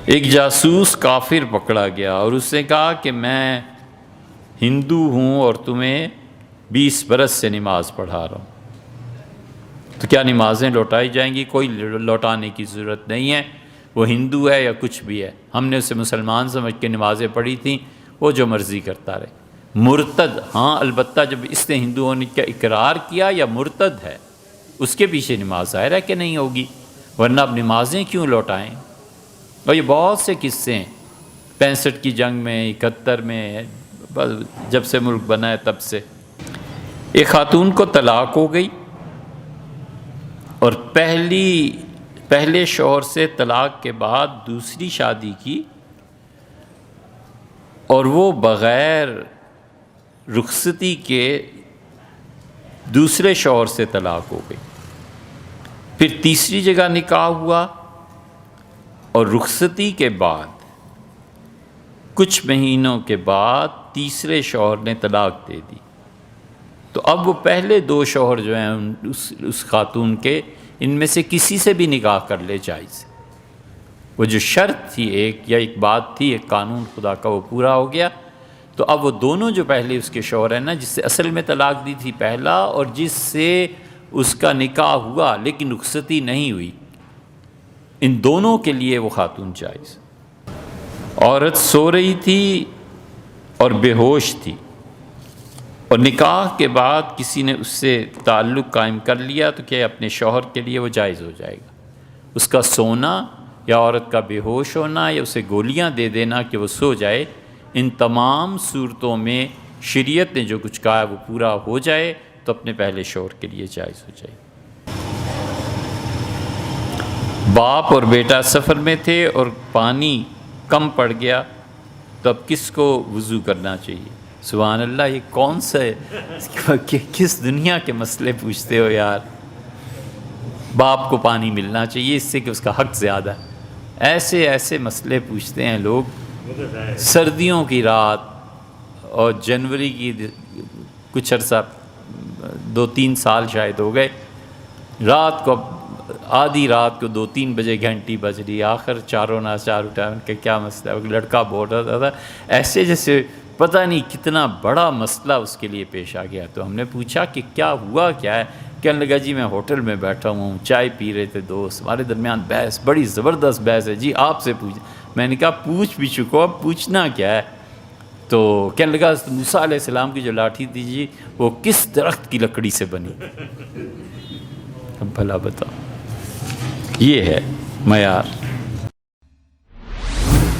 ایک جاسوس کافر پکڑا گیا اور اس نے کہا کہ میں ہندو ہوں اور تمہیں 20 برس سے نماز پڑھا رہا ہوں، تو کیا نمازیں لوٹائی جائیں گی؟ کوئی لوٹانے کی ضرورت نہیں ہے، وہ ہندو ہے یا کچھ بھی ہے، ہم نے اسے مسلمان سمجھ کے نمازیں پڑھی تھیں، وہ جو مرضی کرتا رہے۔ مرتد، ہاں البتہ جب اس نے ہندو ہونے کا اقرار کیا یا مرتد ہے، اس کے پیچھے نماز ظاہر ہے کہ نہیں ہوگی، ورنہ اب نمازیں کیوں لوٹائیں؟ اور یہ بہت سے قصے ہیں، 65 کی جنگ میں، 71 میں، جب سے ملک بنا ہے تب سے۔ ایک خاتون کو طلاق ہو گئی اور پہلے شوہر سے طلاق کے بعد دوسری شادی کی، اور وہ بغیر رخصتی کے دوسرے شوہر سے طلاق ہو گئی۔ پھر تیسری جگہ نکاح ہوا اور رخصتی کے بعد کچھ مہینوں کے بعد تیسرے شوہر نے طلاق دے دی، تو اب وہ پہلے 2 شوہر جو ہیں اس خاتون کے، ان میں سے کسی سے بھی نکاح کر لے جائز۔ وہ جو شرط تھی ایک بات تھی، ایک قانون خدا کا، وہ پورا ہو گیا، تو اب وہ دونوں جو پہلے اس کے شوہر ہیں نا، جس سے اصل میں طلاق دی تھی پہلا، اور جس سے اس کا نکاح ہوا لیکن رخصتی نہیں ہوئی، ان دونوں کے لیے وہ خاتون جائز۔ عورت سو رہی تھی اور بے ہوش تھی، اور نکاح کے بعد کسی نے اس سے تعلق قائم کر لیا، تو کیا اپنے شوہر کے لیے وہ جائز ہو جائے گا؟ اس کا سونا یا عورت کا بے ہوش ہونا یا اسے گولیاں دے دینا کہ وہ سو جائے، ان تمام صورتوں میں شریعت نے جو کچھ کہا ہے وہ پورا ہو جائے تو اپنے پہلے شوہر کے لیے جائز ہو جائے۔ باپ اور بیٹا سفر میں تھے اور پانی کم پڑ گیا، تو اب کس کو وضو کرنا چاہیے؟ سبحان اللہ، یہ کون سا ہے؟ کس دنیا کے مسئلے پوچھتے ہو یار؟ باپ کو پانی ملنا چاہیے اس سے کہ اس کا حق زیادہ ہے، ایسے مسئلے پوچھتے ہیں لوگ۔ سردیوں کی رات اور جنوری کی کچھ عرصہ 2-3 سال شاید ہو گئے، رات کو آدھی رات کو 2-3 بجے گھنٹی بج رہی، آخر چاروں ناچار اٹھا، ان کا کیا مسئلہ ہے؟ لڑکا بول رہا تھا ایسے جیسے پتہ نہیں کتنا بڑا مسئلہ اس کے لیے پیش آ گیا۔ تو ہم نے پوچھا کہ کیا ہوا کیا ہے؟ کہنے لگا جی میں ہوٹل میں بیٹھا ہوں، چائے پی رہے تھے دوست، ہمارے درمیان بحث، بڑی زبردست بحث ہے جی، آپ سے پوچھ۔ میں نے کہا پوچھ بھی چکو، اب پوچھنا کیا ہے؟ تو کہنے لگا موسیٰ علیہ السلام کی جو لاٹھی تھی جی، وہ کس درخت کی لکڑی سے بنی؟ اب بھلا بتاؤ، یہ ہے معیار۔